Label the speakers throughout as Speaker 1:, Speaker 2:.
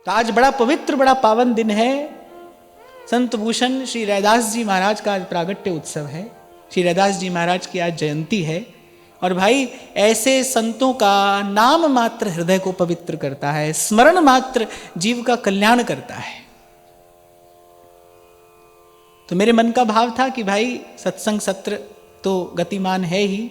Speaker 1: तो आज बड़ा पवित्र बड़ा पावन दिन है। संत भूषण श्री रैदास जी महाराज का आज प्रागट्य उत्सव है। श्री रैदास जी महाराज की आज जयंती है। और भाई ऐसे संतों का नाम मात्र हृदय को पवित्र करता है, स्मरण मात्र जीव का कल्याण करता है। तो मेरे मन का भाव था कि भाई सत्संग सत्र तो गतिमान है ही,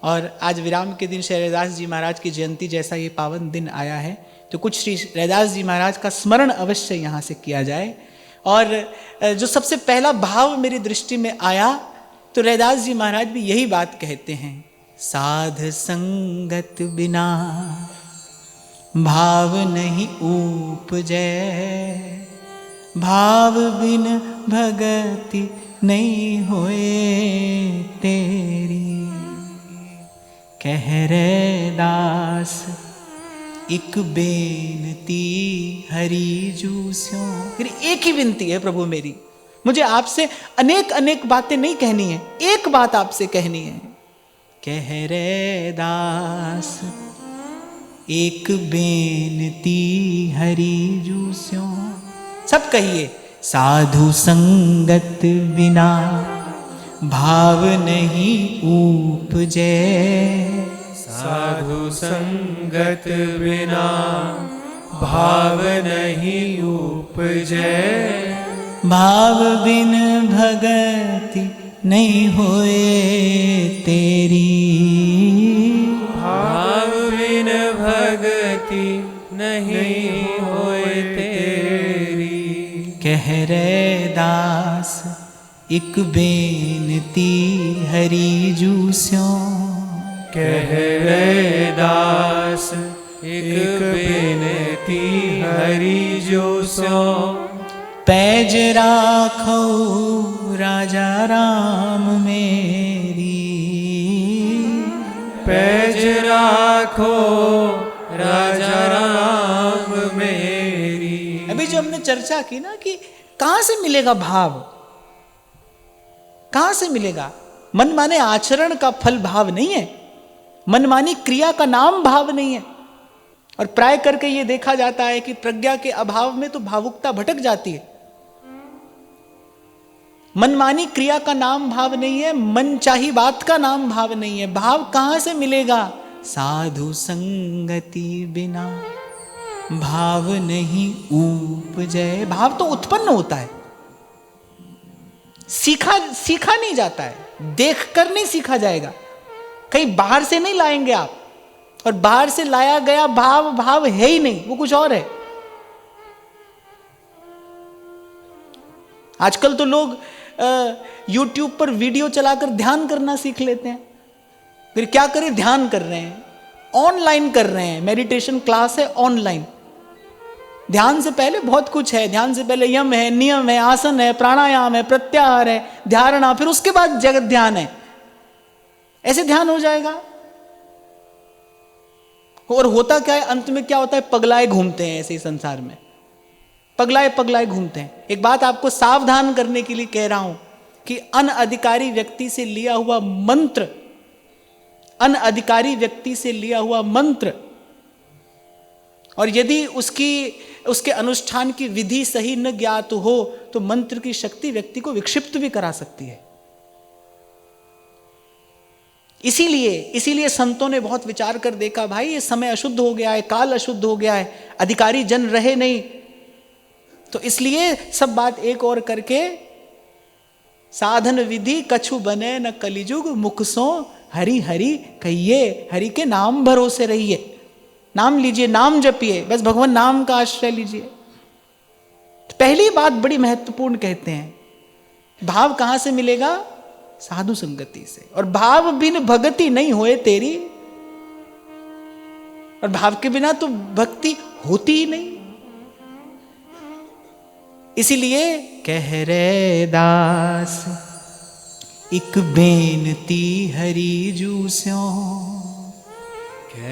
Speaker 1: और आज विराम के दिन श्री रैदास जी महाराज की जयंती जैसा ये पावन दिन आया है, तो कुछ श्री रैदास जी महाराज का स्मरण अवश्य यहाँ से किया जाए। और जो सबसे पहला भाव मेरी दृष्टि में आया, तो रैदास जी महाराज भी यही बात कहते हैं, साध संगत बिना भाव नहीं उपजै, भाव बिन भगति नहीं होए तेरी। कह रैदास एक बेनती हरि जू स्यों। फिर एक ही विनती है प्रभु मेरी, मुझे आपसे अनेक अनेक बातें नहीं कहनी है, एक बात आपसे कहनी है। कह रैदास एक बेनती हरि जू स्यों। सब कहिए, साधु संगत बिना भाव नहीं उपजै,
Speaker 2: साधु संगत बिना भाव नहीं उपजै,
Speaker 1: भाव बिन भगति नहीं होए तेरी।
Speaker 2: भाव बिन भगति नहीं होए तेरी।
Speaker 1: कह रैदास एक बेनती हरि जू स्यों।
Speaker 2: कह रैदास एक बेनती हरि जू स्यों।
Speaker 1: पैज राखो राजा राम मेरी,
Speaker 2: पैज राखो राजा राम मेरी।
Speaker 1: अभी जो हमने चर्चा की ना कि कहां से मिलेगा भाव, कहां से मिलेगा? मन माने आचरण का फल भाव नहीं है, मनमानी क्रिया का नाम भाव नहीं है। और प्राय करके ये देखा जाता है कि प्रज्ञा के अभाव में तो भावुकता भटक जाती है। मनमानी क्रिया का नाम भाव नहीं है, मनचाही बात का नाम भाव नहीं है। भाव कहां से मिलेगा? साधु संगति बिना भाव नहीं उपजै। भाव तो उत्पन्न होता है, सीखा नहीं जाता है, देखकर नहीं सीखा जाएगा। कहीं बाहर से नहीं लाएंगे आप, और बाहर से लाया गया भाव भाव है ही नहीं, वो कुछ और है। आजकल तो लोग YouTube पर वीडियो चलाकर ध्यान करना सीख लेते हैं। फिर क्या करें, ध्यान कर रहे हैं, ऑनलाइन कर रहे हैं, मेडिटेशन क्लास है ऑनलाइन। ध्यान से पहले बहुत कुछ है, ध्यान से पहले यम है, नियम है, आसन है, प्राणायाम है, प्रत्याहार है, धारणा, फिर उसके बाद जगत ध्यान है। ऐसे ध्यान हो जाएगा। और होता क्या है, अंत में क्या होता है, पगलाए घूमते हैं ऐसे ही संसार में, पगलाए घूमते हैं। एक बात आपको सावधान करने के लिए कह रहा हूं कि अनअधिकारी व्यक्ति से लिया हुआ मंत्र, अनअधिकारी व्यक्ति से लिया हुआ मंत्र, और यदि उसके अनुष्ठान की विधि सही न ज्ञात हो तो मंत्र की शक्ति व्यक्ति को विक्षिप्त भी करा सकती है। इसीलिए संतों ने बहुत विचार कर देखा, भाई ये समय अशुद्ध हो गया है, काल अशुद्ध हो गया है, अधिकारी जन रहे नहीं, तो इसलिए सब बात एक और करके साधन विधि कछु बने न कलिजुग, मुख सो हरि हरि कहिए। हरि के नाम भरोसे रहिए, नाम लीजिए, नाम जपिए, बस भगवान नाम का आश्रय लीजिए। पहली बात बड़ी महत्वपूर्ण कहते हैं, भाव कहां से मिलेगा? साधु संगति से। और भाव बिन भगति नहीं होए तेरी, और भाव के बिना तो भक्ति होती ही नहीं। इसीलिए कह रैदास एक बेनती हरि जू स्यों।
Speaker 2: कह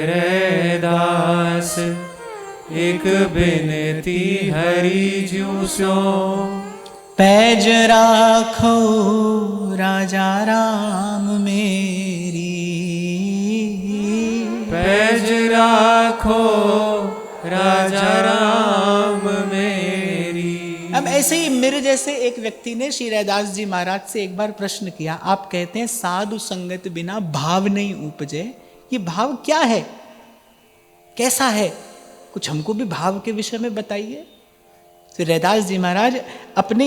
Speaker 2: रैदास एक बेनती हरि जू स्यों।
Speaker 1: पैज राखो राजा राम मेरी,
Speaker 2: पैज राखो राजा राम
Speaker 1: ऐसे ही मेरे जैसे एक व्यक्ति ने श्री रैदास जी महाराज से एक बार प्रश्न किया, आप कहते हैं साधु संगत बिना भाव नहीं उपजे, ये भाव क्या है, कैसा है, कुछ हमको भी भाव के विषय में बताइए। तो रैदास जी महाराज अपने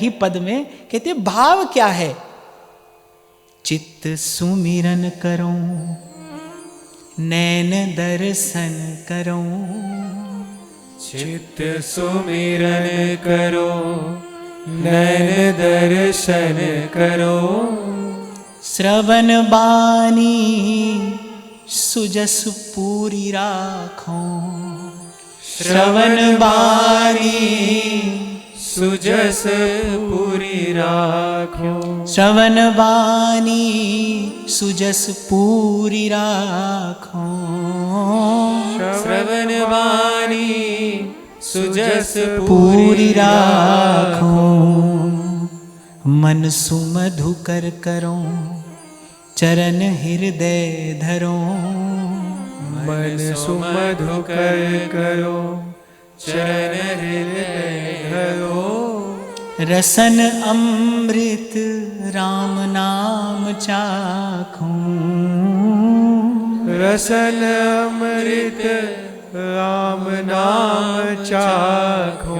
Speaker 1: ही पद में कहते भाव क्या है, चित्त सुमिरन करो नैन दर्शन करो,
Speaker 2: चित्त सुमिरन करो नैन दर्शन करो,
Speaker 1: श्रवण बानी सुजस पूरी राखो,
Speaker 2: श्रवण बानी सुजस पूरी राखो,
Speaker 1: श्रवण बानी सुजस पूरी राखो,
Speaker 2: श्रवण बानी सुजस
Speaker 1: पूरी राखो, मन सुमधुकर करो चरण हृदय धरो,
Speaker 2: मन सुमधुकर करो चरण हृदय धरो,
Speaker 1: रसन अमृत राम नाम चाखो,
Speaker 2: रसन अमृत राम नाम चाखो।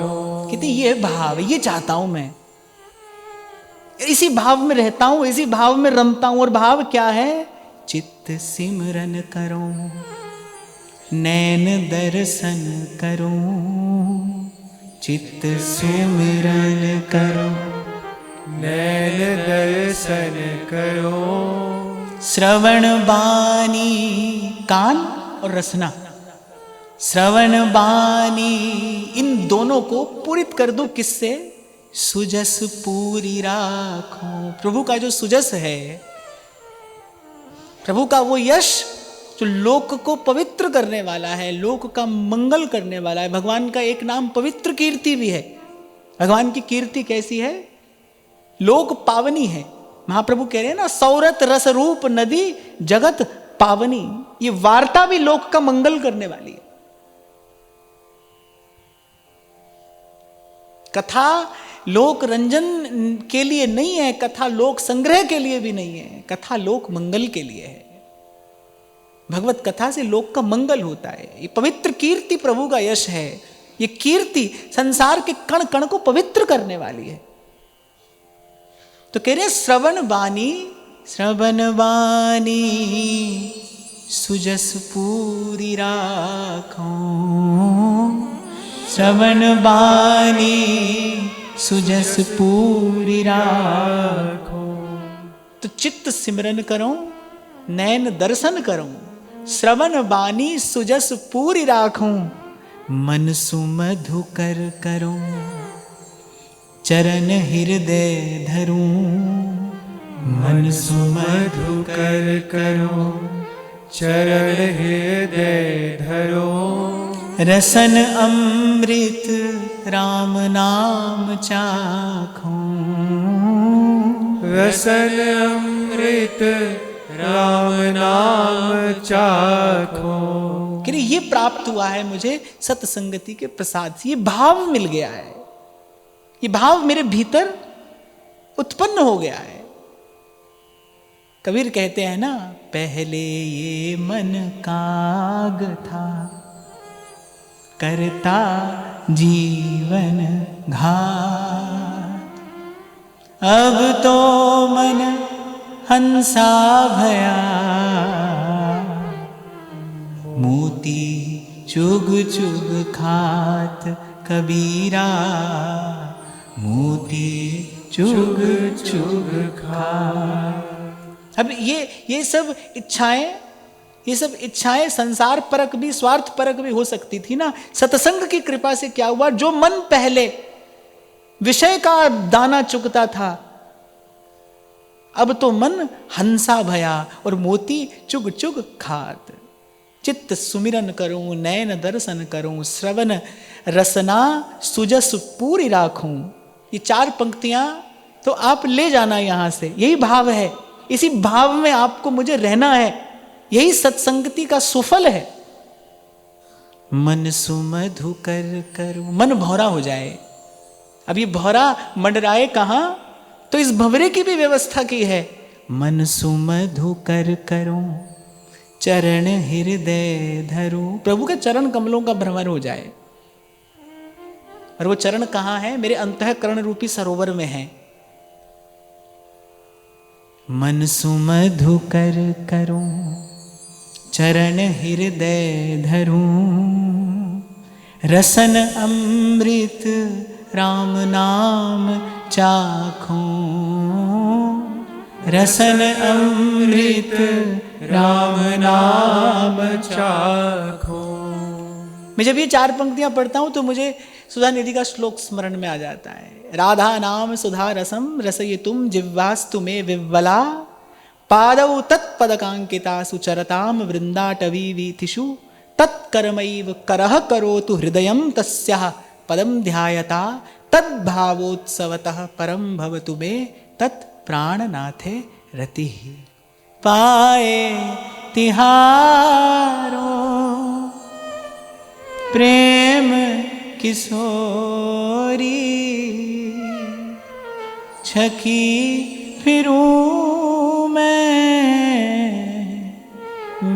Speaker 1: कहते ये भाव, ये चाहता हूं मैं, इसी भाव में रहता हूं, इसी भाव में रमता हूं। और भाव क्या है, चित्त सिमरन करो नैन दर्शन करो, चित्त सिमरन करो
Speaker 2: नैन दर्शन करो,
Speaker 1: श्रवण बानी, कान और रसना, श्रवण बानी, इन दोनों को पूरित कर दो किससे, सुजस पूरी राखो। प्रभु का जो सुजस है, प्रभु का वो यश जो लोक को पवित्र करने वाला है, लोक का मंगल करने वाला है। भगवान का एक नाम पवित्र कीर्ति भी है। भगवान की कीर्ति कैसी है, लोक पावनी है। महाप्रभु कह रहे हैं ना, सौरत रस रूप नदी जगत पावनी, ये वार्ता भी लोक का मंगल करने वाली है। कथा लोक रंजन के लिए नहीं है, कथा लोक संग्रह के लिए भी नहीं है, कथा लोक मंगल के लिए है। भगवत कथा से लोक का मंगल होता है। ये पवित्र कीर्ति प्रभु का यश है। ये कीर्ति संसार के कण कण को पवित्र करने वाली है। तो कह रहे श्रवण बानी, श्रवण बानी सुजस पूरी राखो, श्रवण बानी सुजस पूरी राखो। तो चित्त सिमरन करो, नैन दर्शन करो, श्रवण बानी सुजस पूरी राखो, मन सुमधुकर करो, चरण हृदय धरूं,
Speaker 2: मन सुमधुकर करो, चरण हृदय धरो,
Speaker 1: रसन अमृत राम नाम चाखो,
Speaker 2: रसन अमृत राम नाम चाखो।
Speaker 1: कि ये प्राप्त हुआ है मुझे सत्संगति के प्रसाद से, ये भाव मिल गया है, ये भाव मेरे भीतर उत्पन्न हो गया है। कबीर कहते हैं ना, पहले ये मन काग था, करता जीवन घात, अब तो मन हंसा भया, मोती चुग चुग खात कबीरा, मोती चुग चुग खात। अब ये सब इच्छाएं संसार परक भी, स्वार्थ परक भी हो सकती थी ना। सत्संग की कृपा से क्या हुआ, जो मन पहले विषय का दाना चुगता था, अब तो मन हंसा भया और मोती चुग चुग खात। चित्त सुमिरन करूं, नैन दर्शन करूं, श्रवण रसना सुजस पूरी राखूं। ये 4 पंक्तियां तो आप ले जाना यहां से, यही भाव है। इसी भाव में आपको मुझे रहना है, यही सत्संगति का सुफल है। मन सुमधुकर करूं, मन भौरा हो जाए। अब ये भौरा मंडराए कहाँ, तो इस भंवरे की भी व्यवस्था की है। मन सुमधु कर करो चरण हृदय धरो, प्रभु के चरण कमलों का भ्रमण हो जाए। और वो चरण कहाँ है? मेरे अंतःकरण रूपी सरोवर में है। मन सुमधु कर करो चरण हृदय धरो, रसन अमृत राम नाम चाखो, रसन अमृत राम नाम चाखो। मैं जब ये 4 पंक्तियां पढ़ता हूं तो मुझे सुधा निधि का श्लोक स्मरण में आ जाता है। राधा नाम सुधा रसम रसयितुम जिह्वास्तु मे विह्वला, पादौ तत्पदकांकिता सुचरताम वृंदाटवी वीथिषु, तत्कर्मैव करः करोतु हृदयं तस्याः पदं ध्यायता, तद्भावोत्सवतः परं भवतु मे तत् प्राणनाथे रतिः। पाए तिहारो प्रेम किशोरी, छकी फिरूं मैं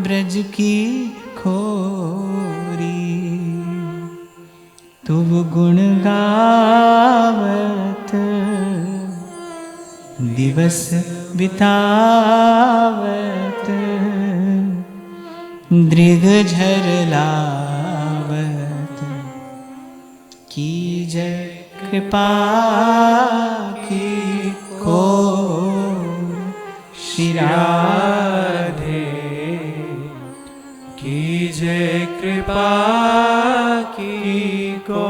Speaker 1: ब्रज की खोरी, तुम गुण गावत दिवस बितावत, दृग झरलावत, की जय कृपा की को श्री राधे,
Speaker 2: की जय कृपा की को।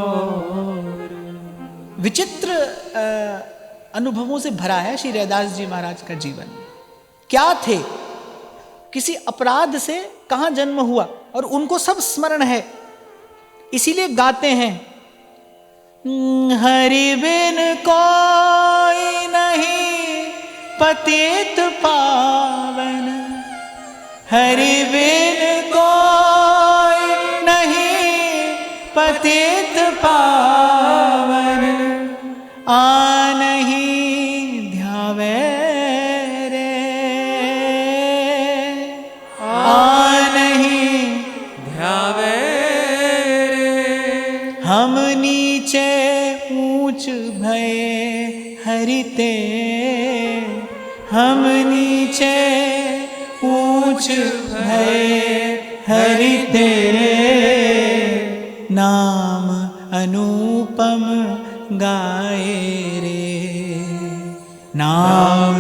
Speaker 1: विचित्र अनुभवों से भरा है श्री रैदास जी महाराज का जीवन। क्या थे, किसी अपराध से कहां जन्म हुआ, और उनको सब स्मरण है, इसीलिए गाते हैं। हरि बिन कोई नहीं पतित पावन, हरि बिन कोई नहीं पतित पावन, आनहि ध्यावे रे, आनहि
Speaker 2: ध्यावे रे।
Speaker 1: हम नीचे ऊंच भय हरिते, हम नीचे ऊंच भय हरिते, नाम अनुपम गाए रे, नाम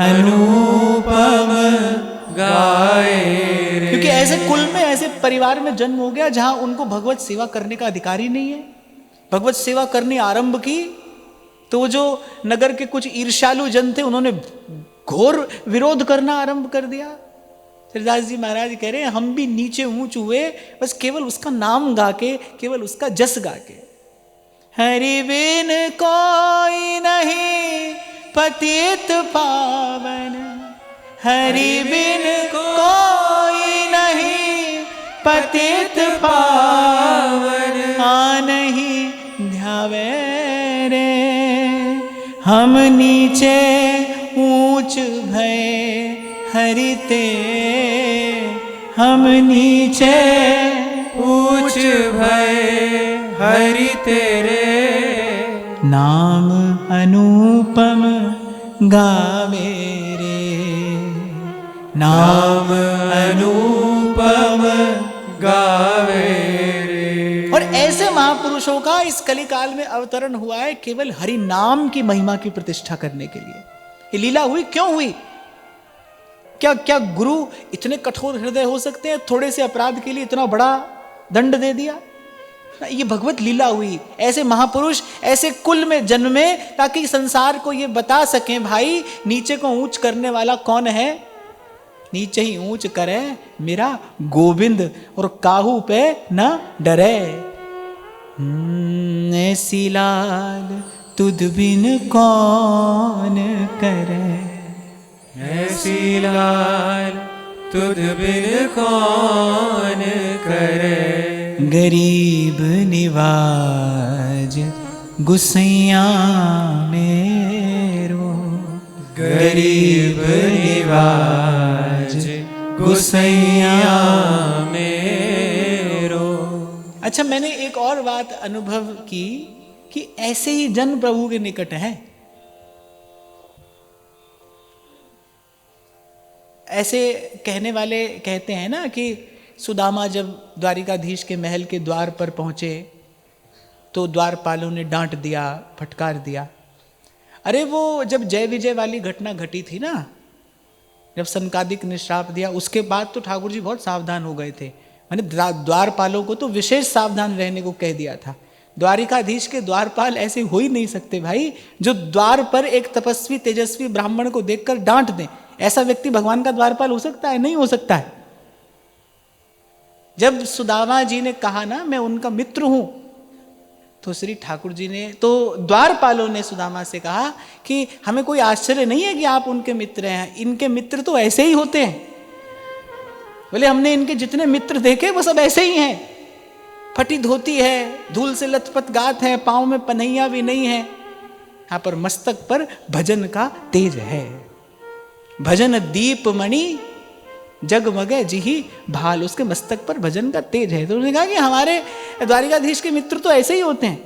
Speaker 1: अनुपम
Speaker 2: गाए रे।
Speaker 1: क्योंकि ऐसे कुल में, ऐसे परिवार में जन्म हो गया जहां उनको भगवत सेवा करने का अधिकार ही नहीं है। भगवत सेवा करनी आरंभ की तो जो नगर के कुछ ईर्ष्यालु जन थे उन्होंने घोर विरोध करना आरंभ कर दिया। हरिदास जी महाराज कह रहे हैं हम भी नीचे ऊंच हुए बस केवल उसका नाम गा के, केवल उसका जस गा के। हरि बिन कोई नहीं पतित पावन, हरि बिन कोई नहीं पतित पावन, आनहि ध्यावे रे, हम नीचे ऊंच भय हरिते, हम नीचे
Speaker 2: ऊंच भय हरि तेरे,
Speaker 1: नाम अनुपम गावे रे, नाम
Speaker 2: अनुपम गावे रे।
Speaker 1: और ऐसे महापुरुषों का इस कलिकाल में अवतरण हुआ है केवल हरि नाम की महिमा की प्रतिष्ठा करने के लिए। ये लीला हुई, क्यों हुई? क्या क्या गुरु इतने कठोर हृदय हो सकते हैं? थोड़े से अपराध के लिए इतना बड़ा दंड दे दिया? ये भगवत लीला हुई। ऐसे महापुरुष ऐसे कुल में जन्मे ताकि संसार को ये बता सकें भाई नीचे को ऊंच करने वाला कौन है, नीचे ही ऊंच करे मेरा गोविंद, और काहू पे न डरे। ऐसी लाल तुद बिन कौन करे,
Speaker 2: ऐसी लाल तुद बिन कौन करे,
Speaker 1: गरीब निवाज गुसैया मेरो,
Speaker 2: गरीब निवाज गुसैया मेरो।
Speaker 1: अच्छा, मैंने एक और बात अनुभव की कि ऐसे ही जन प्रभु के निकट है। ऐसे कहने वाले कहते हैं ना कि सुदामा जब द्वारिकाधीश के महल के द्वार पर पहुंचे तो द्वारपालों ने डांट दिया, फटकार दिया। अरे वो जब जय विजय वाली घटना घटी थी ना, जब सनकादिक ने श्राप दिया, उसके बाद तो ठाकुर जी बहुत सावधान हो गए थे। मैंने द्वारपालों को तो विशेष सावधान रहने को कह दिया था। द्वारिकाधीश के द्वारपाल ऐसे हो ही नहीं सकते भाई, जो द्वार पर एक तपस्वी तेजस्वी ब्राह्मण को देखकर डांट दें। ऐसा व्यक्ति भगवान का द्वारपाल हो सकता है? नहीं हो सकता है। जब सुदामा जी ने कहा ना मैं उनका मित्र हूं, तो श्री ठाकुर जी ने, तो द्वारपालों ने सुदामा से कहा कि हमें कोई आश्चर्य नहीं है कि आप उनके मित्र हैं, इनके मित्र तो ऐसे ही होते हैं। बोले हमने इनके जितने मित्र देखे वो सब ऐसे ही हैं। फटी धोती है, धूल से लथपथ गात है, पांव में पनैया भी नहीं है, यहां पर मस्तक पर भजन का तेज है। भजन दीप मणि जगमगे जिही भाल, उसके मस्तक पर भजन का तेज है। तो उन्होंने कहा कि हमारे द्वारिकाधीश के मित्र तो ऐसे ही होते हैं।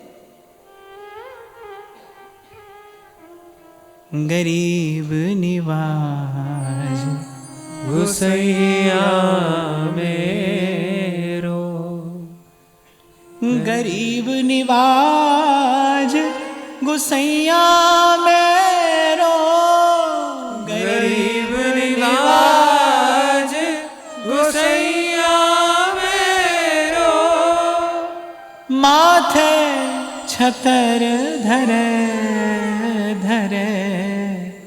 Speaker 1: गरीब निवाज
Speaker 2: गुसैया मेरो,
Speaker 1: गरीब निवाज गुसैया मेरो,
Speaker 2: गरीब निवाज गुसैया मेरो।
Speaker 1: माथे छतर धरे धरे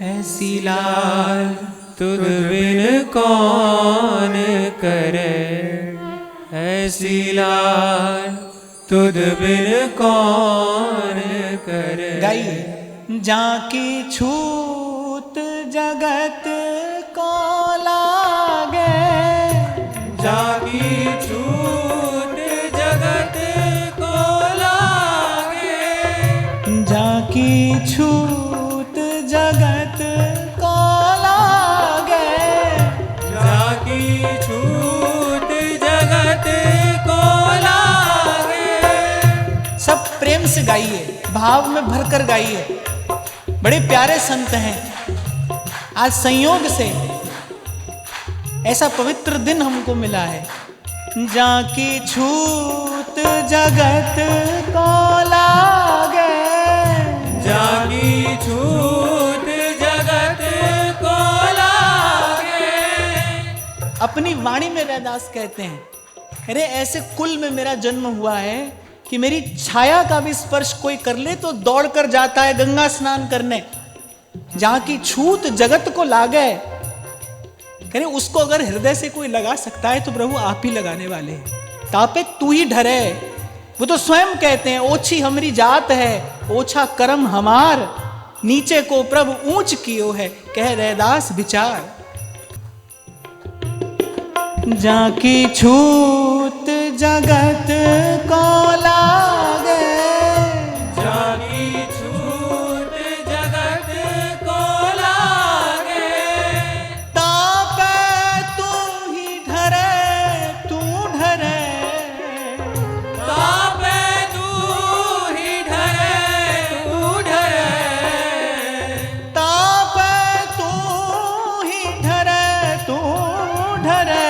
Speaker 1: ऐसी लाल,
Speaker 2: तुद बिन कौन करे ऐसी लाल, तुद बिन कौन करे।
Speaker 1: गाइए। जाकी छूत जगत को लागे,
Speaker 2: जाकी छूट जगत को लागे,
Speaker 1: जाकी छूत जगत को लागे,
Speaker 2: जाकी छूट जगत को लागे।
Speaker 1: सब प्रेम से गाइए, भाव में भरकर गाइए। बड़े प्यारे संत हैं। आज संयोग से ऐसा पवित्र दिन हमको मिला है। जाकी छूत जगत को लागे,
Speaker 2: जाकी छूट जगत को लागे।
Speaker 1: अपनी वाणी में रैदास कहते हैं, अरे ऐसे कुल में मेरा जन्म हुआ है कि मेरी छाया का भी स्पर्श कोई कर ले तो दौड़कर जाता है गंगा स्नान करने। जहां की छूत जगत को लागे, कह रहे उसको अगर हृदय से कोई लगा सकता है तो प्रभु आप ही लगाने वाले हैं। तापे तू ही ढरे, वो तो स्वयं कहते हैं ओछी हमरी जात है, ओछा कर्म हमार, नीचे को प्रभु ऊंच कियो है, कह रैदास विचार। जाकी छूत जगत को लागे,
Speaker 2: जाकी छूट जगत को लागे।
Speaker 1: तापे तू ही ढरे, तू ढरे,
Speaker 2: तापे तू ही ढरे, तू ढरे।
Speaker 1: तापे तू ही ढरे, तू ढरे,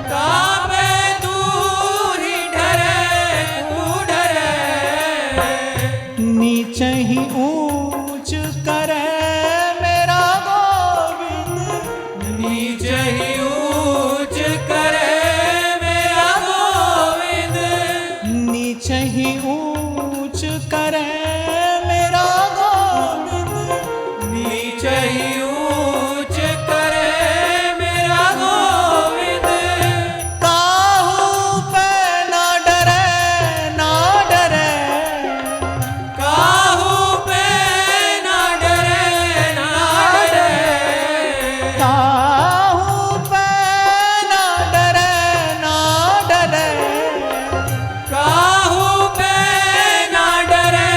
Speaker 2: तापे तू ही ढरे, तू ढरे।
Speaker 1: नीचे ही ऊंच करे मेरा गोविंद,
Speaker 2: नीचे ही ऊंच करे मेरा गोविंद,
Speaker 1: नीचे ही ऊंच करे मेरा गोविंद।
Speaker 2: नीचे ही ऊंच करे मेरा गोविंद।
Speaker 1: काहू पे ना डरे, ना डरे,
Speaker 2: काहू पे ना डरे, ना डरे।
Speaker 1: काहू पे ना डरे, ना डरे,
Speaker 2: काहू पे ना डरे,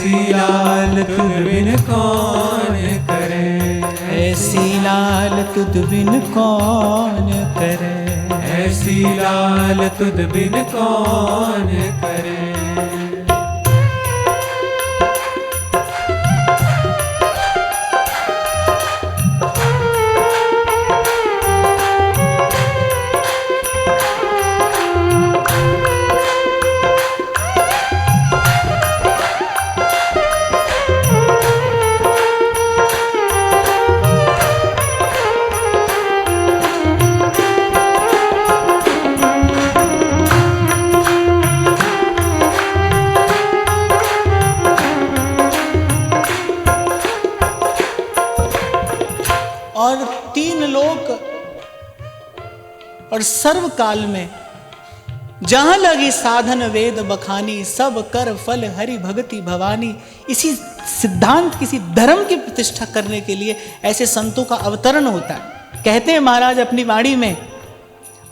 Speaker 2: ऐसी लाल तुझ बिन कौन करे,
Speaker 1: ऐसी लाल तुझ बिन कौन करे,
Speaker 2: ऐसी लाल तुझ बिन कौन करे।
Speaker 1: और तीन लोक और सर्व काल में जहां लगी साधन वेद बखानी, सब कर फल हरि भगति भवानी। इसी सिद्धांत, किसी धर्म की प्रतिष्ठा करने के लिए ऐसे संतों का अवतरण होता है। कहते हैं महाराज अपनी वाणी में,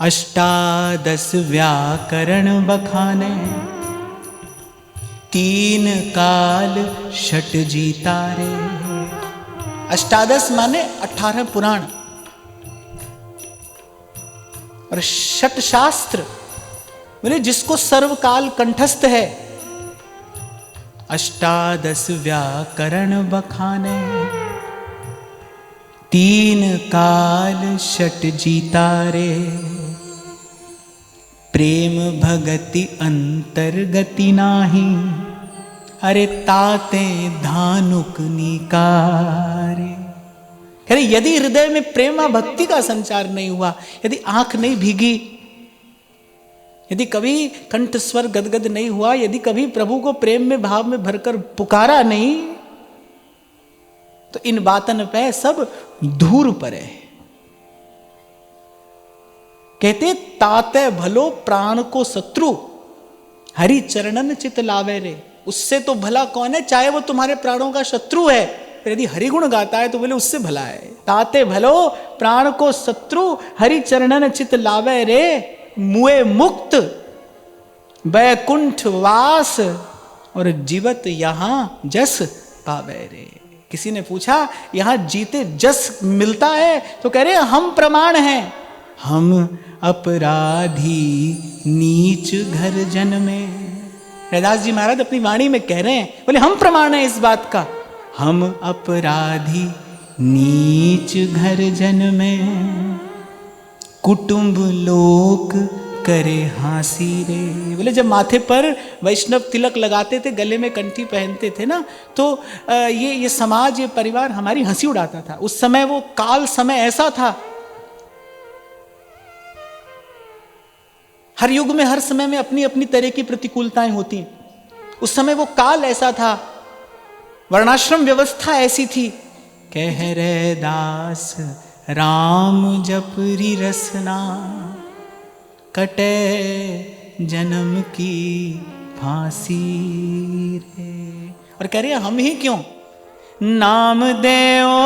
Speaker 1: अष्टादश व्याकरण बखाने, तीन काल षट जीतारे। अष्टादश माने 18 पुराण और षट शास्त्र, बोले जिसको सर्वकाल कंठस्थ है। अष्टादश व्याकरण बखाने, तीन काल षट जीतारे। प्रेम भगति अंतर्गति नाही, अरे ताते धानुक निकारे। कह रहे यदि हृदय में प्रेमा भक्ति का संचार नहीं हुआ, यदि आंख नहीं भीगी, यदि कभी कंठ स्वर गदगद नहीं हुआ, यदि कभी प्रभु को प्रेम में भाव में भरकर पुकारा नहीं, तो इन बातन पे सब धूर परे। कहते ताते भलो प्राण को शत्रु, हरि चरणन चित लावे रे। उससे तो भला कौन है, चाहे वो तुम्हारे प्राणों का शत्रु है, फिर यदि हरिगुण गाता है तो बोले उससे भला है। ताते भलो प्राण को शत्रु, हरि चरणन चित लावे रे। मुए मुक्त वैकुंठ वास, और जीवत यहां जस पावे रे। किसी ने पूछा यहां जीते जस मिलता है, तो कह रहे हम प्रमाण हैं। हम अपराधी नीच घर जन्मे। रैदास जी महाराज अपनी वाणी में कह रहे हैं, बोले हम प्रमाण हैं इस बात का। हम अपराधी नीच घर जन्मे, कुटुंब लोक करे हासी रे। बोले जब माथे पर वैष्णव तिलक लगाते थे, गले में कंठी पहनते थे ना, तो ये समाज, ये परिवार हमारी हंसी उड़ाता था। उस समय वो काल समय ऐसा था, हर युग में हर समय में अपनी अपनी तरह की प्रतिकूलताएं होती। उस समय वो काल ऐसा था, वर्णाश्रम व्यवस्था ऐसी थी। कह रे दास राम जपरी रसना, कटे जन्म की फांसी रे। और कह रहे हम ही क्यों, नाम देओ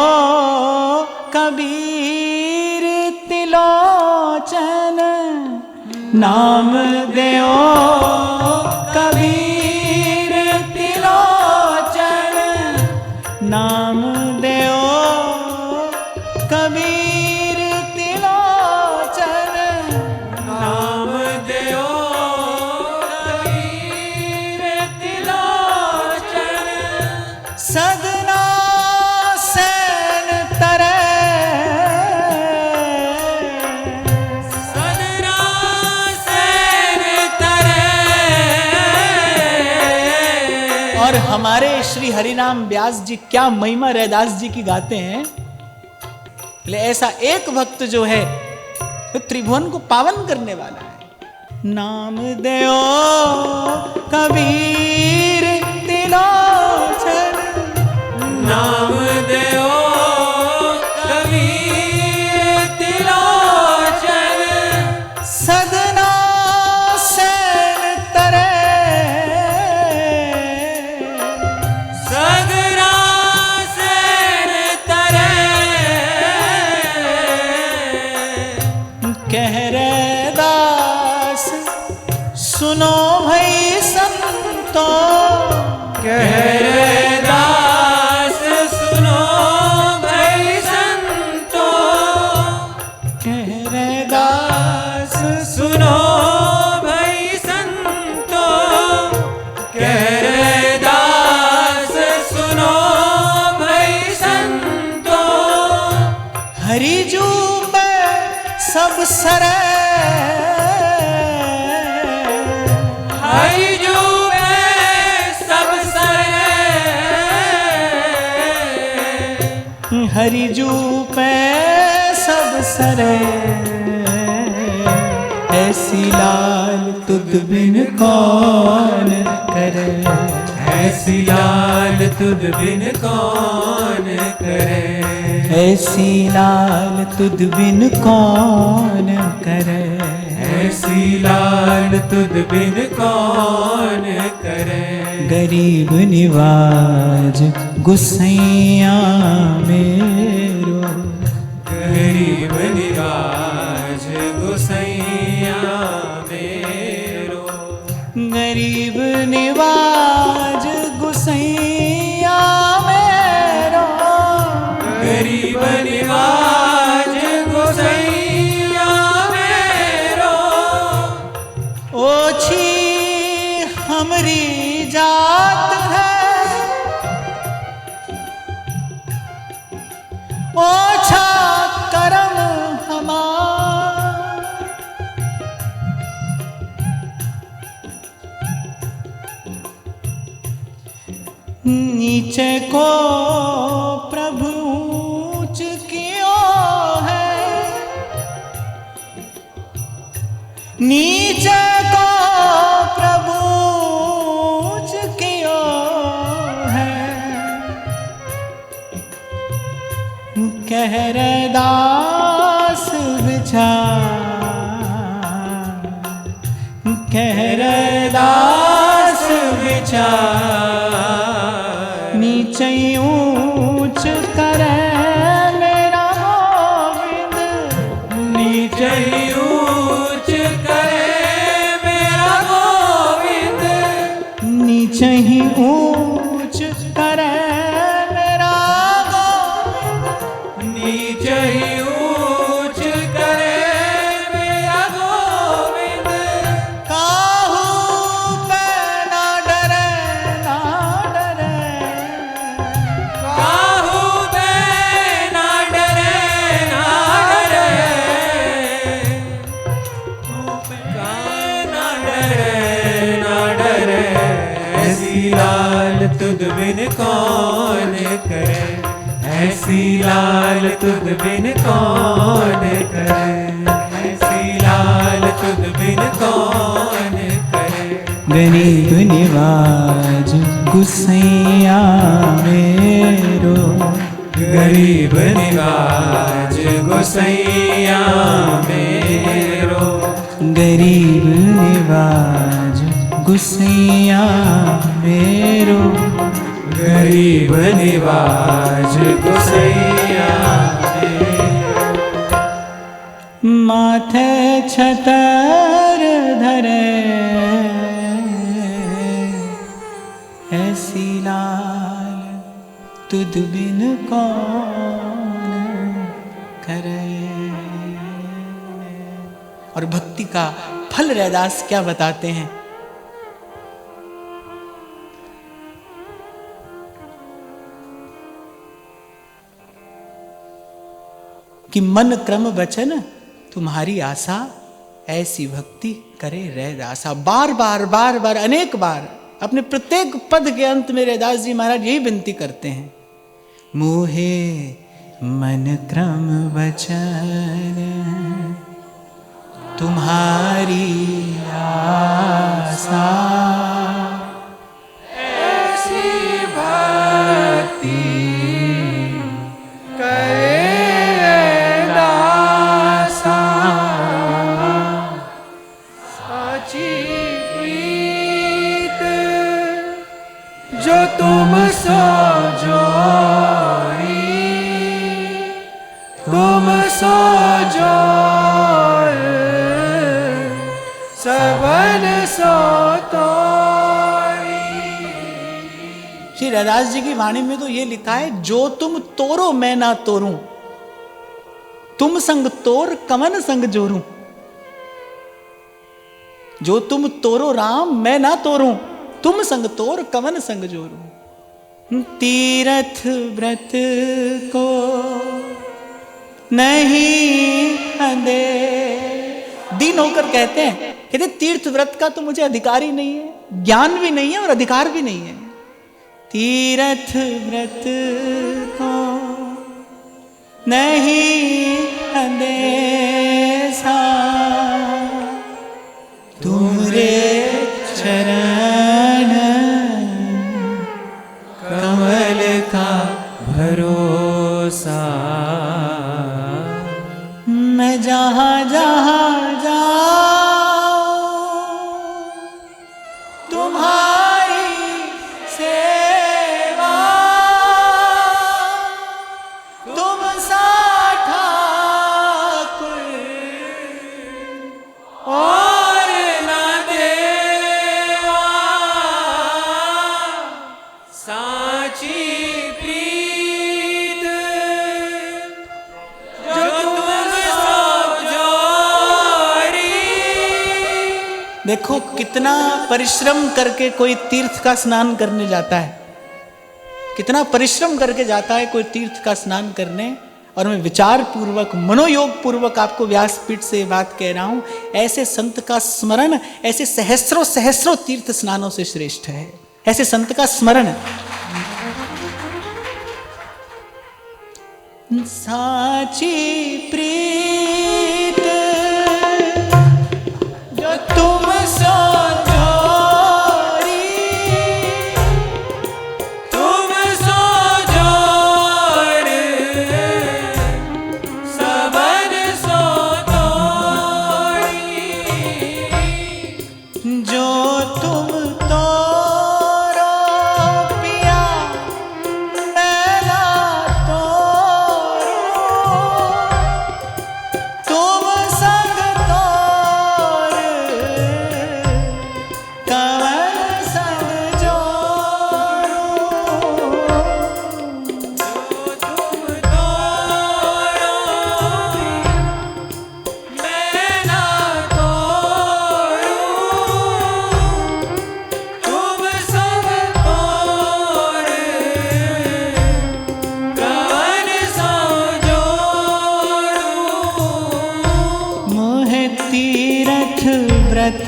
Speaker 1: कबीर तिलोचन, नाम देओ कबीर तिलोचन, नाम देओ कबीर तिलोचन,
Speaker 2: नाम देओ कबीर तिलोचन।
Speaker 1: सदना सैन तरे,
Speaker 2: सदना सैन तरे।
Speaker 1: और हमारे श्री हरिनाम व्यास जी क्या महिमा रैदास जी की गाते हैं। ले ऐसा एक भक्त जो है तो त्रिभुवन को पावन करने वाला है। नाम देओ कबीर तिलोचन,
Speaker 2: नाम देओ कबीर तिलोचन।
Speaker 1: सदना सैन तरे,
Speaker 2: सदना सैन तरे।
Speaker 1: कह रे दास सुनो भाई संतो,
Speaker 2: कह रे
Speaker 1: हरिजू पे सब सरे,
Speaker 2: हरिजू पे सब सरे,
Speaker 1: हरिजू पे सब सरे, ऐसी लाल तुद बिन कौन करे,
Speaker 2: ऐसी लाल तुद बिन कौन करे,
Speaker 1: ऐसी लाल तुद बिन कौन करे,
Speaker 2: ऐसी लाल तुद बिन कौन करे।
Speaker 1: गरीब निवाज गुसैया मेरो,
Speaker 2: गरीब निवाज गुसैया मेरो,
Speaker 1: गरीब निवाज गुसैया मेरो,
Speaker 2: गरीब निवाज गुसैया मेरो,
Speaker 1: ओछी हमरी जात है, ओछा करम हमार, नीचे को प्रभु ऊंच कियो है, नीचे को प्रभु ऊंच कियो है, कह रे दास विचार, कह रे दास विचार, नीचे ऊंच करे मेरा गोविंद,
Speaker 2: नीचे ऊंच करे मेरा गोविंद,
Speaker 1: नीचे ही ऊंच करे मेरा गोविंद,
Speaker 2: नीचे ही ऊंच करे मेरा गोविंद,
Speaker 1: काहू पे ना डरे, ना डरे,
Speaker 2: काहू पे ना डरे, ना डरे, ना डरे, ना डरे, ऐसी लाल तुद बिन कौन करे, ऐसी लाल तुद बिन कौन करे, ऐसी लाल तुद बिन कौन करे।
Speaker 1: गरीब निवाज गुसैया मेरो,
Speaker 2: गरीब निवाज गोसैया मेरो,
Speaker 1: गरीब निवाज गुसैया मेरो,
Speaker 2: गरीब निवाज गोसैया मेरो,
Speaker 1: माथे छतर धरे, ऐसी लाल तुद बिन कौन करे। और भक्ति का फल रैदास क्या बताते हैं कि मन क्रम वचन तुम्हारी आशा, ऐसी भक्ति करे रैदासा। बार बार बार बार अनेक बार अपने प्रत्येक पद के अंत में रैदास जी महाराज यही विनती करते हैं, मोहे मन क्रम वचन तुम्हारी आशा,
Speaker 2: ऐसी भक्ति करे दासा, साची प्रीत जो तुम सो जोरी, तुम सो जोर सबन सो तोरी।
Speaker 1: श्री रैदास जी की वाणी में तो ये लिखा है, जो तुम तोरो मैं ना तोरूं, तुम संग तोर कमन संग जोरूं। जो तुम तोरो राम मैं ना तोरूं, तुम संग तोर कमन संग जोरूं। तीरथ व्रत को नहीं अंधे। दीन होकर कहते हैं, कहते तीर्थ व्रत का तो मुझे अधिकार ही नहीं है, ज्ञान भी नहीं है और अधिकार भी नहीं है। तीर्थ व्रत को नहीं अंदेशा, तुमरे चरण
Speaker 2: कमल का भरोसा।
Speaker 1: मैं जहाँ जहाँ जाऊं तुम्हारी सेवा, तुम सा ठाकुर
Speaker 2: और न देवा, साची प्रीत जो तुम सब जोरी।
Speaker 1: देखो कितना परिश्रम करके कोई तीर्थ का स्नान करने जाता है, कितना परिश्रम करके जाता है कोई तीर्थ का स्नान करने। और मैं विचार पूर्वक मनोयोग पूर्वक आपको व्यासपीठ से ये बात कह रहा हूं, ऐसे संत का स्मरण ऐसे सहस्रों सहस्रों तीर्थ स्नानों से श्रेष्ठ है। ऐसे संत का स्मरण। साची प्रीत जो तुम सो जोरी,
Speaker 2: तुम सो जोर सबन सो तोड़ी।
Speaker 1: जो तुम तोरो पिया मैला तोरो, तुम संग तोर कमल संग जोरो।
Speaker 2: तुम तोरो मैं ना तोरूं, तुम सब तोर कवन सो जोड़ूं।
Speaker 1: मोहे तीरथ व्रत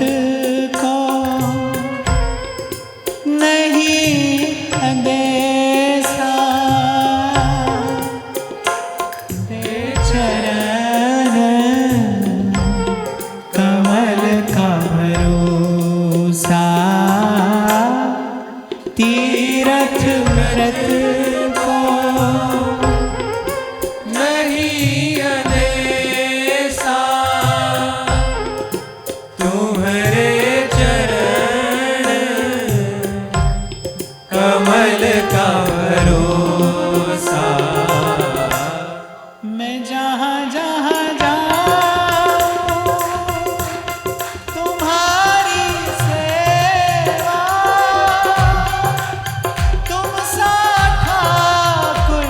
Speaker 1: को नहीं अंदेशा, ते चरण कमल का भरोसा। तीरथ व्रत को
Speaker 2: नहीं अंदेशा, तुम्हारे चरण कमल का भरोसा।
Speaker 1: मैं जहाँ जहाँ जाऊं तुम्हारी सेवा, तुम सा ठाकुर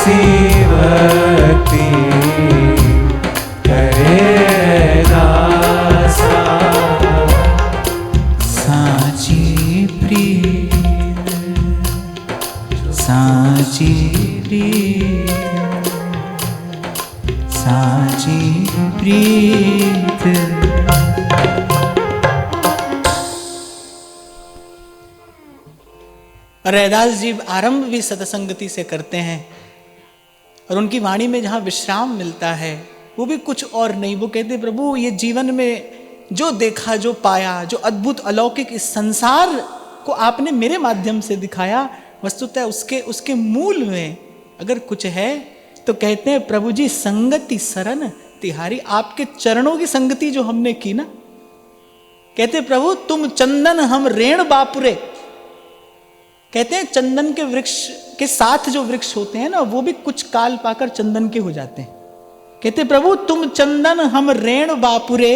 Speaker 2: ऐसी भक्ति करे दासा।
Speaker 1: साची प्रीत, साची प्रीत, साची प्रीत। रैदास जी आरंभ भी सत्संगति से करते हैं और उनकी वाणी में जहां विश्राम मिलता है वो भी कुछ और नहीं। वो कहते प्रभु ये जीवन में जो देखा, जो पाया, जो अद्भुत अलौकिक इस संसार को आपने मेरे माध्यम से दिखाया, वस्तुतः उसके मूल में अगर कुछ है तो कहते हैं प्रभु जी संगति शरण तिहारी। आपके चरणों की संगति जो हमने की ना, कहते प्रभु तुम चंदन हम रेण बापुरे। कहते हैं चंदन के वृक्ष के साथ जो वृक्ष होते हैं ना वो भी कुछ काल पाकर चंदन के हो जाते हैं। कहते प्रभु तुम चंदन हम रेण बापुरे,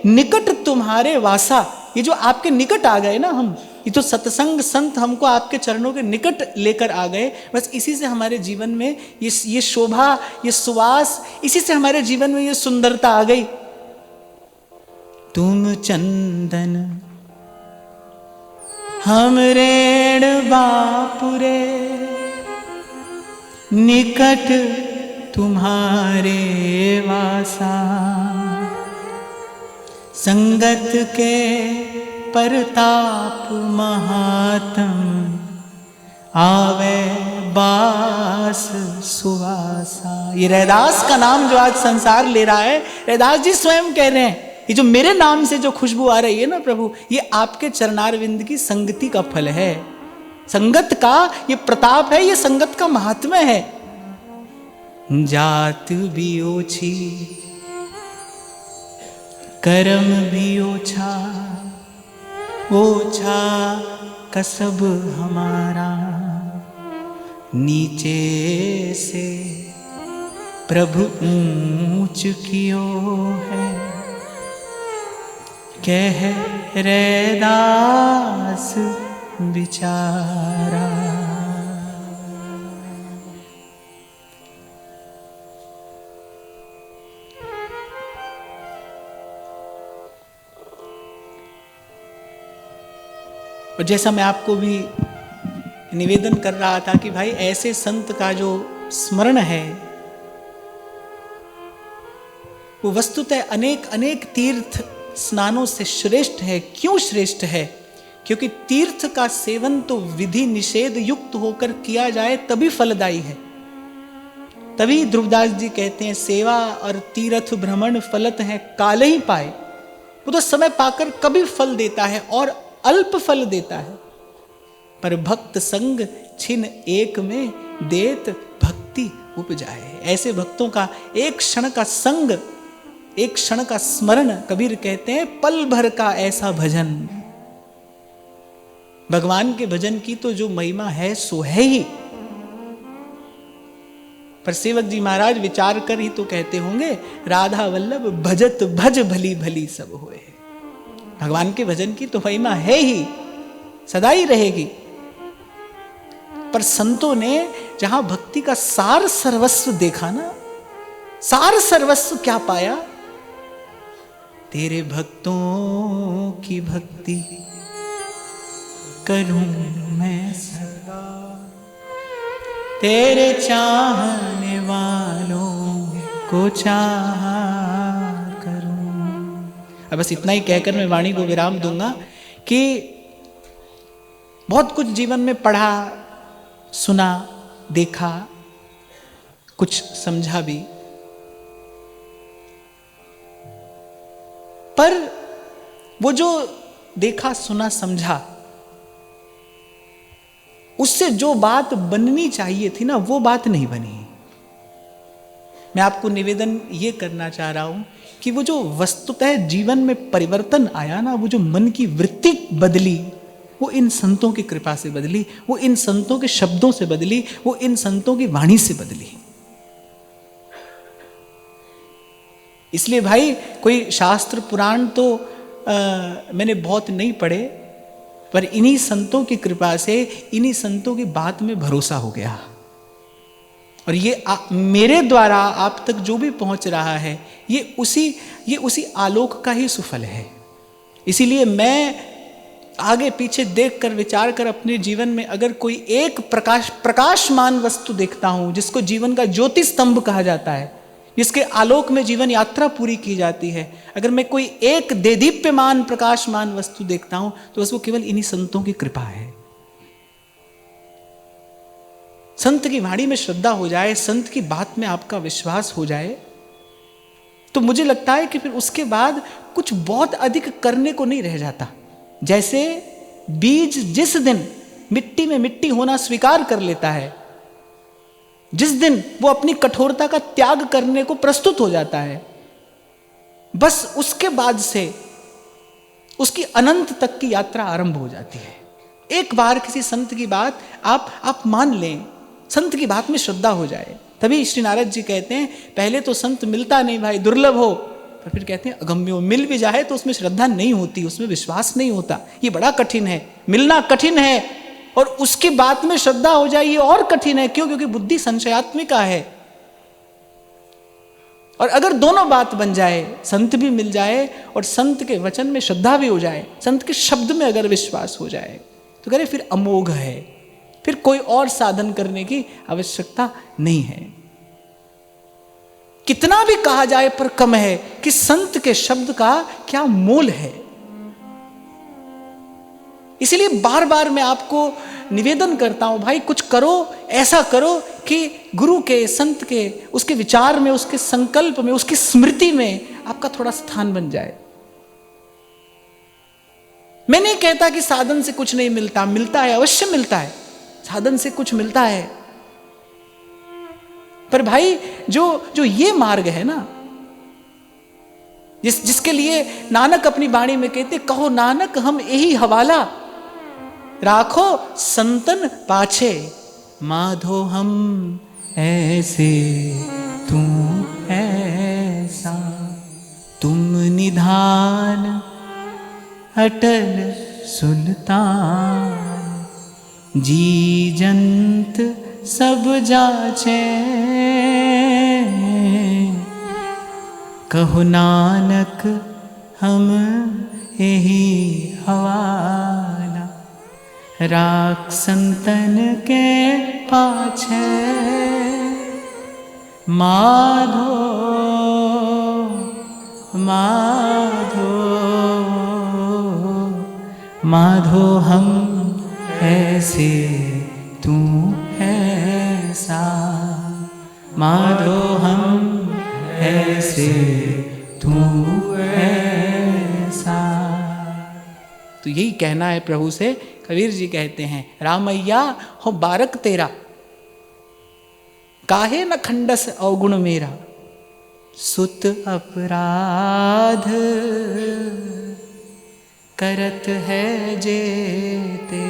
Speaker 1: निकट तुम्हारे वासा। ये जो आपके निकट आ गए ना हम, ये तो सत्संग संत हमको आपके चरणों के निकट लेकर आ गए, बस इसी से हमारे जीवन में ये शोभा, ये सुवास, इसी से हमारे जीवन में ये सुंदरता आ गई। तुम चंदन हम रेण बापुरे, निकट तुम्हारे वासा। संगत के परताप महात्म, आवे बास सुवासा। ये रैदास का नाम जो आज संसार ले रहा है, रैदास जी स्वयं कह रहे हैं ये जो मेरे नाम से जो खुशबू आ रही है ना प्रभु, ये आपके चरणारविंद की संगति का फल है। संगत का ये प्रताप है, ये संगत का महात्म्य है। जात भी ओछी, कर्म भी ओछा, ओछा कसब हमारा। नीचे से प्रभु ऊंच कियो है, कह रैदास बिचारा। और जैसा मैं आपको भी निवेदन कर रहा था कि भाई ऐसे संत का जो स्मरण है वो वस्तुतः अनेक अनेक तीर्थ स्नानों से श्रेष्ठ है। क्यों श्रेष्ठ है? क्योंकि तीर्थ का सेवन तो विधि निषेध युक्त होकर किया जाए तभी फलदायी है। तभी ध्रुवदास जी कहते हैं सेवा और तीर्थ भ्रमण फलत है काल ही पाए। वो तो समय पाकर कभी फल देता है और अल्प फल देता है, पर भक्त संग छिन एक में देत भक्ति उपजाए। ऐसे भक्तों का एक क्षण का संग, एक क्षण का स्मरण, कबीर कहते हैं पल भर का ऐसा भजन। भगवान के भजन की तो जो महिमा है सो है ही, पर सेवक जी महाराज विचार कर ही तो कहते होंगे राधा वल्लभ भजत भज भली भली सब होए। भगवान के भजन की तो महिमा है ही, सदा ही रहेगी। पर संतों ने जहां भक्ति का सार सर्वस्व देखा ना, सार सर्वस्व क्या पाया? तेरे भक्तों की भक्ति करूं मैं सदा, तेरे चाहने वालों को चाह करूं। अब बस इतना ही कहकर मैं वाणी को विराम दूंगा कि बहुत कुछ जीवन में पढ़ा, सुना, देखा, कुछ समझा भी, पर वो जो देखा, सुना, समझा, उससे जो बात बननी चाहिए थी ना वो बात नहीं बनी। मैं आपको निवेदन ये करना चाह रहा हूं कि वो जो वस्तुतः जीवन में परिवर्तन आया ना, वो जो मन की वृत्ति बदली, वो इन संतों की कृपा से बदली, वो इन संतों के शब्दों से बदली, वो इन संतों की वाणी से बदली। इसलिए भाई कोई शास्त्र पुराण तो मैंने बहुत नहीं पढ़े, पर इन्हीं संतों की कृपा से, इन्हीं संतों की बात में भरोसा हो गया। और ये मेरे द्वारा आप तक जो भी पहुंच रहा है ये उसी आलोक का ही सुफल है। इसीलिए मैं आगे पीछे देखकर विचार कर अपने जीवन में अगर कोई एक प्रकाशमान वस्तु देखता हूं, जिसको जीवन का ज्योति स्तंभ कहा जाता है, जिसके आलोक में जीवन यात्रा पूरी की जाती है, अगर मैं कोई एक देदीप्यमान प्रकाशमान वस्तु देखता हूं तो बस वो केवल इन्हीं संतों की कृपा है। संत की वाणी में श्रद्धा हो जाए, संत की बात में आपका विश्वास हो जाए, तो मुझे लगता है कि फिर उसके बाद कुछ बहुत अधिक करने को नहीं रह जाता। जैसे बीज जिस दिन मिट्टी में मिट्टी होना स्वीकार कर लेता है, जिस दिन वो अपनी कठोरता का त्याग करने को प्रस्तुत हो जाता है, बस उसके बाद से उसकी अनंत तक की यात्रा आरंभ हो जाती है। एक बार किसी संत की बात आप मान लें, संत की बात में श्रद्धा हो जाए, तभी श्री नारद जी कहते हैं पहले तो संत मिलता नहीं भाई, दुर्लभ हो, पर फिर कहते हैं अगम्य हो। मिल भी जाए तो उसमें श्रद्धा नहीं होती, उसमें विश्वास नहीं होता, ये बड़ा कठिन है। मिलना कठिन है और उसकी बात में श्रद्धा हो जाए ये और कठिन है। क्यों? क्योंकि बुद्धि संशयात्मिका है। और अगर दोनों बात बन जाए, संत भी मिल जाए और संत के वचन में श्रद्धा भी हो जाए, संत के शब्द में अगर विश्वास हो जाए, तो कह रहे फिर अमोघ है, फिर कोई और साधन करने की आवश्यकता नहीं है। कितना भी कहा जाए पर कम है कि संत के शब्द का क्या मोल है। इसलिए बार बार मैं आपको निवेदन करता हूं, भाई कुछ करो, ऐसा करो कि गुरु के, संत के, उसके विचार में, उसके संकल्प में, उसकी स्मृति में आपका थोड़ा स्थान बन जाए। मैं नहीं कहता कि साधन से कुछ नहीं मिलता, मिलता है, अवश्य मिलता है, साधन से कुछ मिलता है। पर भाई जो ये मार्ग है ना, जिसके लिए नानक अपनी वाणी में कहते, कहो नानक हम यही हवाला, राखो संतन पाछे, माधो हम ऐसे तू ऐसा, तुम निधान अटल सुल्तान, जी जंत सब जाचे, कहो नानक हम यही हवाला, राख संतन के पाछे, माधो माधो माधो हम ऐसे तू ऐसा, माधो हम ऐसे तू ऐसा। तो यही कहना है प्रभु से। कबीर जी कहते हैं, रामैया हो बारक तेरा, काहे न खंडस अवगुण मेरा, सुत अपराध करत है जेते,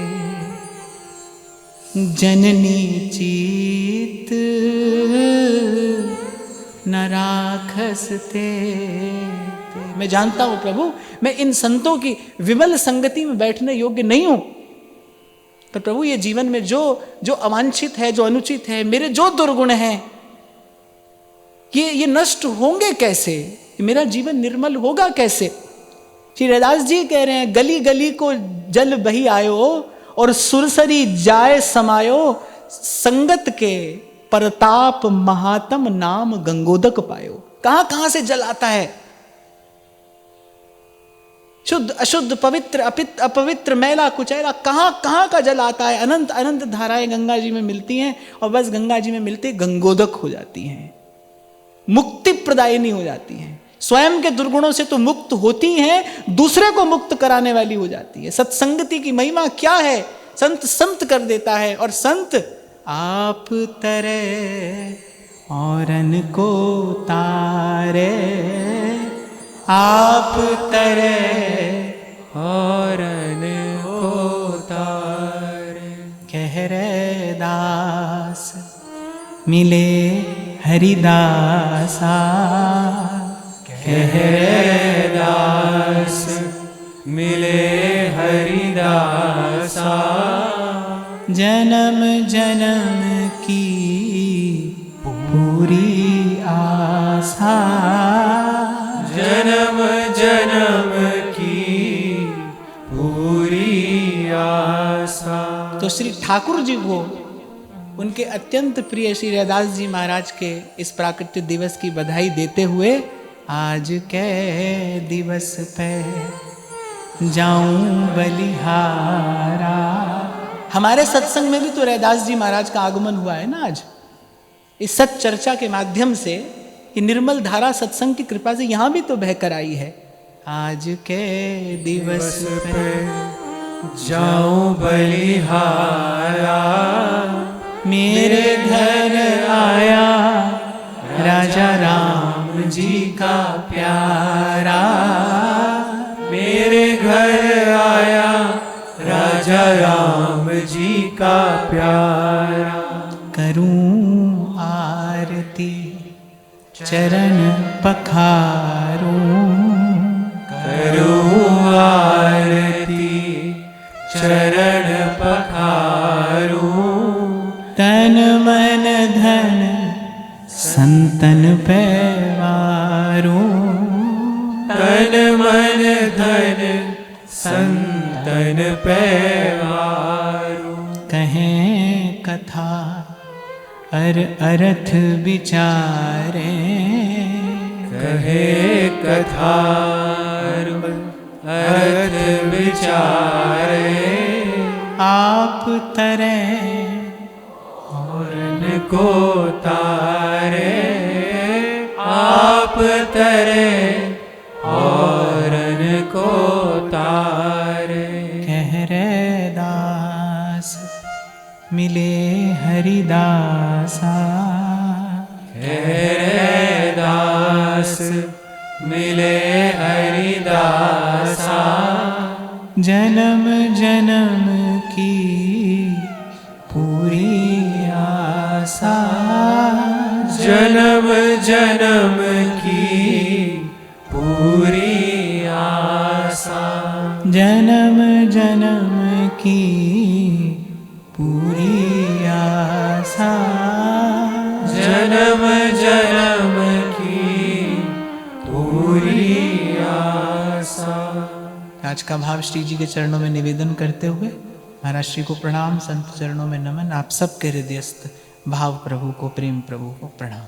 Speaker 1: जननी चीत न राखस ते। मैं जानता हूं प्रभु, मैं इन संतों की विमल संगति में बैठने योग्य नहीं हूं, तो प्रभु ये जीवन में जो अवांछित है, जो अनुचित है, मेरे जो दुर्गुण हैं, ये नष्ट होंगे कैसे? मेरा जीवन निर्मल होगा कैसे? श्री रैदास जी कह रहे हैं, गली गली को जल बही आयो और सुरसरी जाए समायो, संगत के परताप महात्म नाम गंगोदक पायो। कहां कहां से जल आता है, शुद्ध अशुद्ध, पवित्र अपवित्र, मैला कुचैला, कहां कहां का जल आता है। अनंत अनंत धाराएं गंगा जी में मिलती हैं और बस गंगा जी में मिलते गंगोदक हो जाती हैं, मुक्ति प्रदायिनी हो जाती हैं। स्वयं के दुर्गुणों से तो मुक्त होती हैं, दूसरे को मुक्त कराने वाली हो जाती है। सत्संगति की महिमा क्या है? संत संत कर देता है। और संत आप तरे औरन को तारे, आप तरे औरन को तारे, कह रे दास मिले हरिदासा,
Speaker 2: कह रे दास मिले हरिदासा,
Speaker 1: जन्म जन्म की पूरी आशा।
Speaker 2: जन्म जन्म की पूरी आशा।
Speaker 1: तो श्री ठाकुर जी को उनके अत्यंत प्रिय श्री रैदास जी महाराज के इस प्राकट्य दिवस की बधाई देते हुए आज के दिवस पे जाऊं बलिहारा। हमारे सत्संग में भी तो रैदास जी महाराज का आगमन हुआ है ना आज, इस सत चर्चा के माध्यम से। ये निर्मल धारा सत्संग की कृपा से यहां भी तो बहकर आई है। आज के दिवस पे
Speaker 2: जाऊं बलिहारा।
Speaker 1: मेरे घर आया राजा राम जी का प्यारा।
Speaker 2: मेरे घर आया राजा राम जी का प्यारा।
Speaker 1: करूं आरती चरण पखारूं।
Speaker 2: करूं आरती चरण पखारूं।
Speaker 1: तन मन धन संतन पे वारूं।
Speaker 2: तन मन धन संतन पे वारूं।
Speaker 1: कहें कथा अर्थ विचारे।
Speaker 2: कहे कथा अर्थ विचारे।
Speaker 1: आप तरे
Speaker 2: औरन को तारे। आप तरे औरन को तारे।
Speaker 1: कह रे दास मिले हरिदासा।
Speaker 2: कह रे दास मिले हरिदासा।
Speaker 1: जन्म जन्म की पूरी आशा।
Speaker 2: जन्म जन्म की पूरी आशा।
Speaker 1: जन्म जन्म की पूरी आशा।
Speaker 2: जन्म जन्म की पूरी आशा।
Speaker 1: आज का भाव श्री जी के चरणों में निवेदन करते हुए महाराज श्री को प्रणाम, संत चरणों में नमन। आप सबके हृदयस्थ भाव प्रभु को, प्रेम प्रभु को प्रणाम।